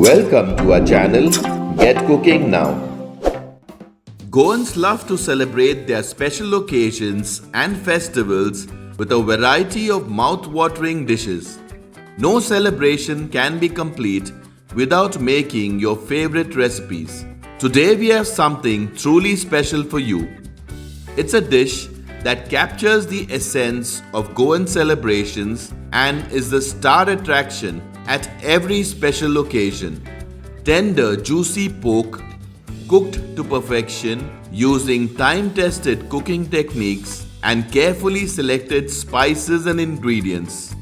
Welcome to our channel, Get Cooking Now. Goans love to celebrate their special occasions and festivals with a variety of mouth-watering dishes. No celebration can be complete without making your favorite recipes. Today we have something truly special for you. It's a dish that captures the essence of Goan celebrations and is the star attraction at every special occasion. Tender, juicy pork cooked to perfection using time-tested cooking techniques and carefully selected spices and ingredients.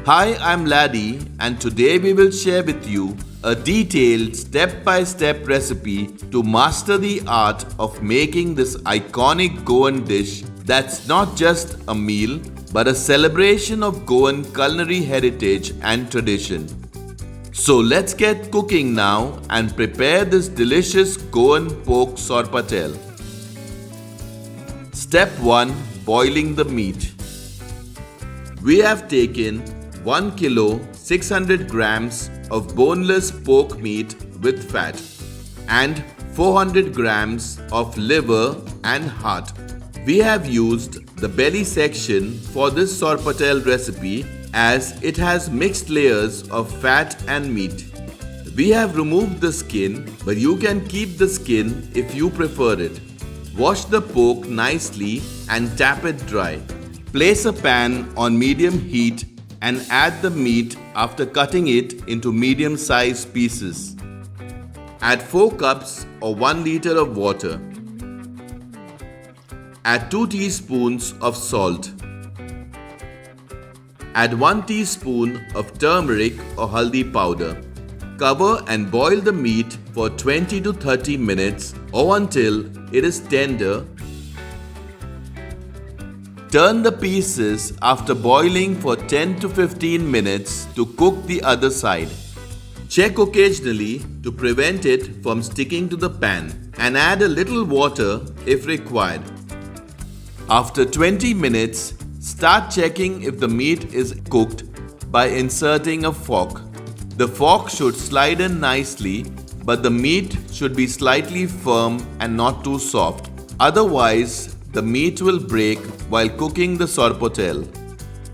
Hi, I'm Laddie, and today we will share with you a detailed step-by-step recipe to master the art of making this iconic Goan dish that's not just a meal but a celebration of Goan culinary heritage and tradition. So let's get cooking now and prepare this delicious Goan Pork Sorpotel. Step 1. Boiling the meat. We have taken 1 kilo 600 grams of boneless pork meat with fat and 400 grams of liver and heart. We have used the belly section for this sorpotel recipe as it has mixed layers of fat and meat. We have removed the skin, but you can keep the skin if you prefer it. Wash the pork nicely and tap it dry. Place a pan on medium heat and add the meat after cutting it into medium-sized pieces. Add 4 cups or 1 liter of water. Add 2 teaspoons of salt. Add 1 teaspoon of turmeric or haldi powder. Cover and boil the meat for 20 to 30 minutes or until it is tender. Turn the pieces after boiling for 10 to 15 minutes to cook the other side. Check occasionally to prevent it from sticking to the pan and add a little water if required. After 20 minutes, start checking if the meat is cooked by inserting a fork. The fork should slide in nicely, but the meat should be slightly firm and not too soft. Otherwise, the meat will break while cooking the sorpotel.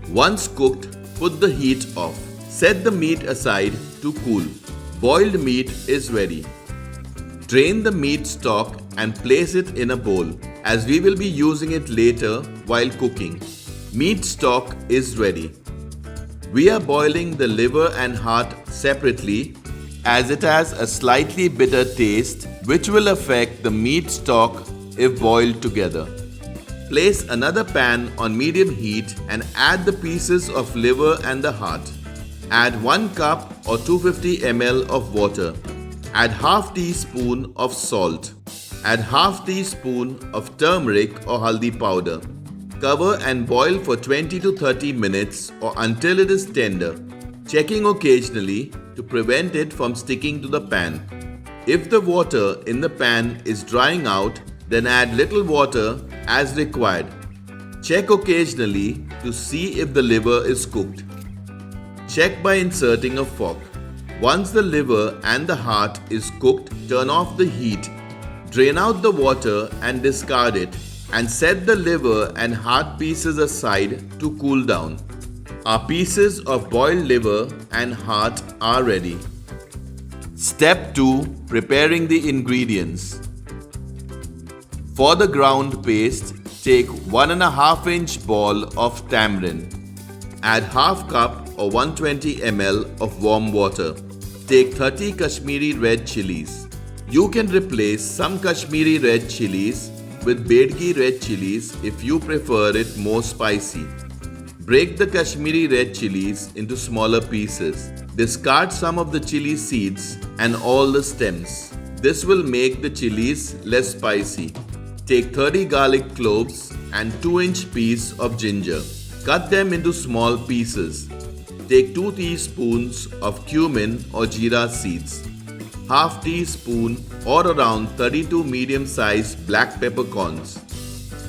Once cooked, put the heat off. Set the meat aside to cool. Boiled meat is ready. Drain the meat stock and place it in a bowl, as we will be using it later while cooking. Meat stock is ready. We are boiling the liver and heart separately as it has a slightly bitter taste which will affect the meat stock if boiled together. Place another pan on medium heat and add the pieces of liver and the heart. Add 1 cup or 250 ml of water. Add half teaspoon of salt. Add half teaspoon of turmeric or haldi powder. Cover and boil for 20 to 30 minutes or until it is tender, checking occasionally to prevent it from sticking to the pan. If the water in the pan is drying out, then add little water as required. Check occasionally to see if the liver is cooked. Check by inserting a fork. Once the liver and the heart is cooked, turn off the heat. Drain out the water and discard it, and set the liver and heart pieces aside to cool down. Our pieces of boiled liver and heart are ready. Step 2. Preparing the ingredients. For the ground paste, take 1.5 inch ball of tamarind. Add half cup or 120 ml of warm water. Take 30 Kashmiri red chilies. You can replace some Kashmiri red chilies with Bedgi red chilies if you prefer it more spicy. Break the Kashmiri red chilies into smaller pieces. Discard some of the chili seeds and all the stems. This will make the chilies less spicy. Take 30 garlic cloves and 2-inch piece of ginger. Cut them into small pieces. Take 2 teaspoons of cumin or jeera seeds. Half teaspoon or around 32 medium-sized black peppercorns.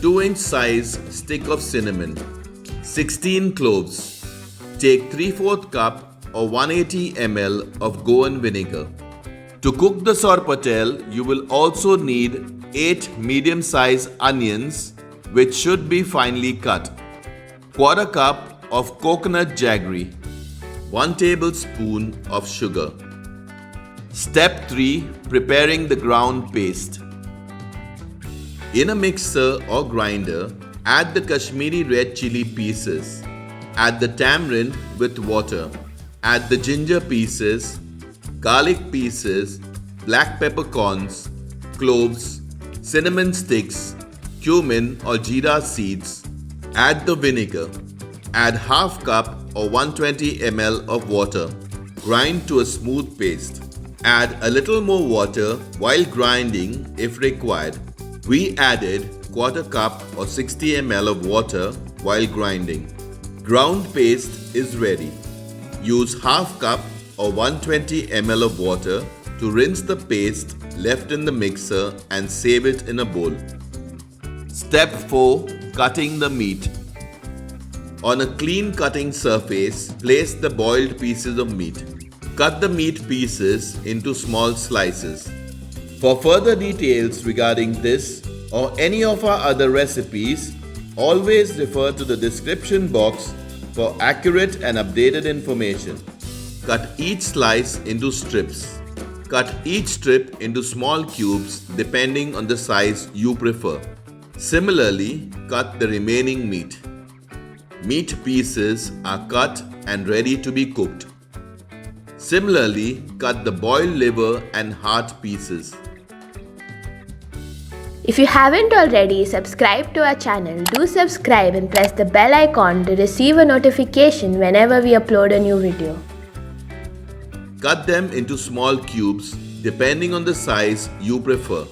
2-inch size stick of cinnamon. 16 cloves. Take 3/4 cup or 180 ml of Goan vinegar. To cook the sorpotel, you will also need 8 medium-sized onions which should be finely cut, quarter cup of coconut jaggery, 1 tablespoon of sugar. Step 3. Preparing the ground paste. In a mixer or grinder, add the Kashmiri red chili pieces. Add the tamarind with water. Add the ginger pieces, garlic pieces, black peppercorns, cloves, cinnamon sticks, cumin or jeera seeds. Add the vinegar. Add half cup or 120 ml of water. Grind to a smooth paste. Add a little more water while grinding if required. We added quarter cup or 60 ml of water while grinding. Ground paste is ready. Use half cup or 120 ml of water to rinse the paste left in the mixer and save it in a bowl. Step 4. Cutting the meat. On a clean cutting surface, place the boiled pieces of meat. Cut the meat pieces into small slices. For further details regarding this or any of our other recipes, always refer to the description box for accurate and updated information. Cut each slice into strips. Cut each strip into small cubes depending on the size you prefer. Similarly, cut the remaining meat. Meat pieces are cut and ready to be cooked. Similarly, cut the boiled liver and heart pieces. If you haven't already subscribed to our channel, do subscribe and press the bell icon to receive a notification whenever we upload a new video. Cut them into small cubes depending on the size you prefer.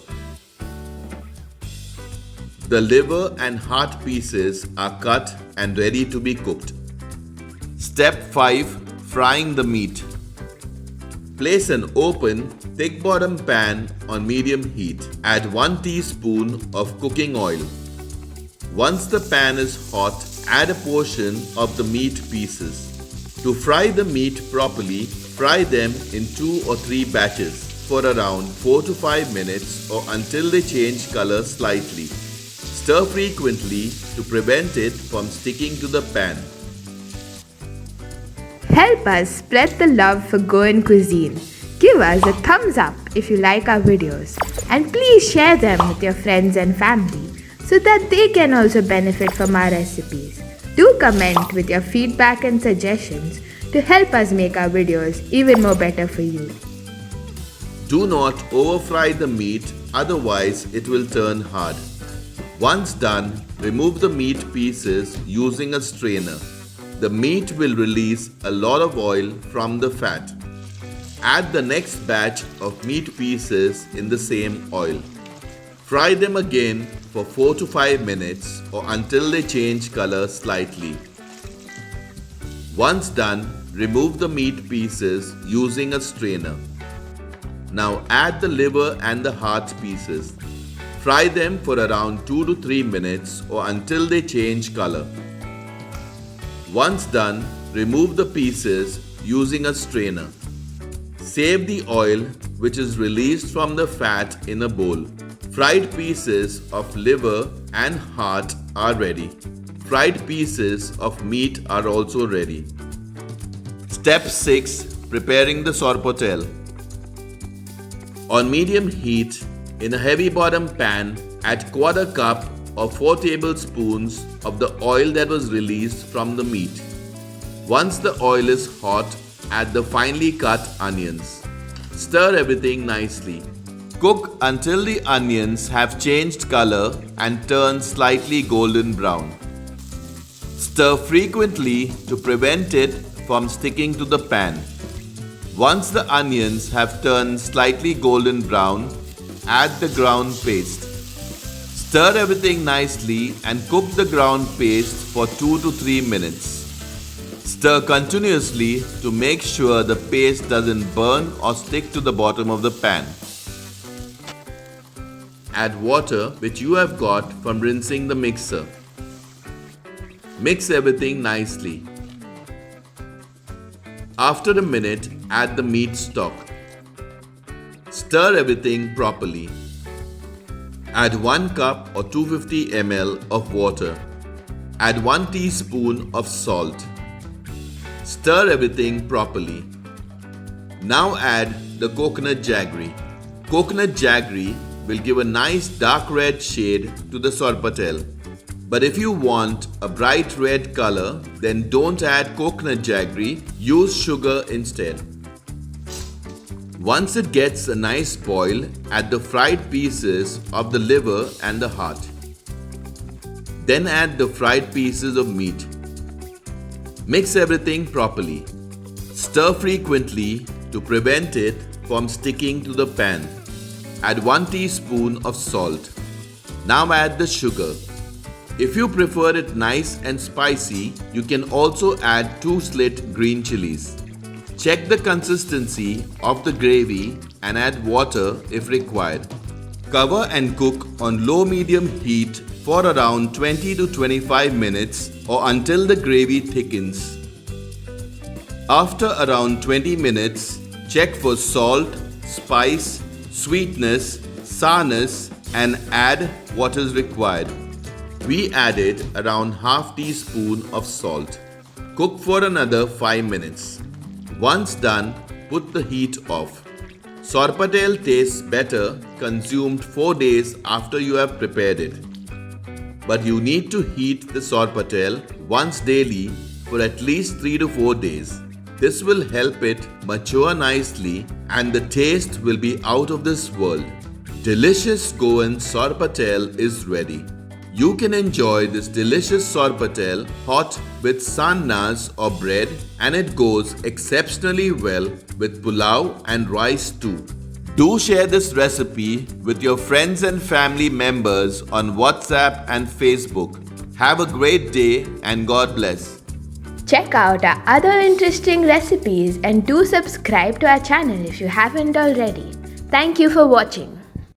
The liver and heart pieces are cut and ready to be cooked. Step 5. Frying the meat. Place an open, thick bottom pan on medium heat. Add 1 teaspoon of cooking oil. Once the pan is hot, add a portion of the meat pieces. To fry the meat properly, fry them in 2 or 3 batches for around 4 to 5 minutes or until they change color slightly. Stir frequently to prevent it from sticking to the pan. Help us spread the love for Goan cuisine. Give us a thumbs up if you like our videos, and please share them with your friends and family so that they can also benefit from our recipes. Do comment with your feedback and suggestions to help us make our videos even more better for you. Do not over fry the meat, otherwise it will turn hard. Once done, remove the meat pieces using a strainer. The meat will release a lot of oil from the fat. Add the next batch of meat pieces in the same oil. Fry them again for 4 to 5 minutes or until they change color slightly. Once done, remove the meat pieces using a strainer. Now add the liver and the heart pieces. Fry them for around 2 to 3 minutes or until they change color. Once done, remove the pieces using a strainer. Save the oil which is released from the fat in a bowl. Fried pieces of liver and heart are ready. Fried pieces of meat are also ready. Step 6. Preparing the sorpotel. On medium heat, in a heavy bottom pan, add quarter cup or 4 tablespoons of the oil that was released from the meat. Once the oil is hot, add the finely cut onions. Stir everything nicely. Cook until the onions have changed color and turn slightly golden brown. Stir frequently to prevent it from sticking to the pan. Once the onions have turned slightly golden brown, add the ground paste. Stir everything nicely and cook the ground paste for 2 to 3 minutes. Stir continuously to make sure the paste doesn't burn or stick to the bottom of the pan. Add water which you have got from rinsing the mixer. Mix everything nicely. After a minute, add the meat stock. Stir everything properly. Add 1 cup or 250 ml of water. Add 1 teaspoon of salt. Stir everything properly. Now add the coconut jaggery. Coconut jaggery will give a nice dark red shade to the sorpotel. But if you want a bright red color, then don't add coconut jaggery, use sugar instead. Once it gets a nice boil, add the fried pieces of the liver and the heart. Then add the fried pieces of meat. Mix everything properly. Stir frequently to prevent it from sticking to the pan. Add 1 teaspoon of salt. Now add the sugar. If you prefer it nice and spicy, you can also add 2 slit green chilies. Check the consistency of the gravy and add water if required. Cover and cook on low-medium heat for around 20 to 25 minutes or until the gravy thickens. After around 20 minutes, check for salt, spice, sweetness, sourness and add what is required. We added around half teaspoon of salt. Cook for another 5 minutes. Once done, put the heat off. Sorpotel tastes better consumed 4 days after you have prepared it. But you need to heat the sorpotel once daily for at least 3 to 4 days. This will help it mature nicely and the taste will be out of this world. Delicious Goan sorpotel is ready. You can enjoy this delicious sorpotel hot with sannas or bread, and it goes exceptionally well with pulao and rice too. Do share this recipe with your friends and family members on WhatsApp and Facebook. Have a great day and God bless. Check out our other interesting recipes and do subscribe to our channel if you haven't already. Thank you for watching.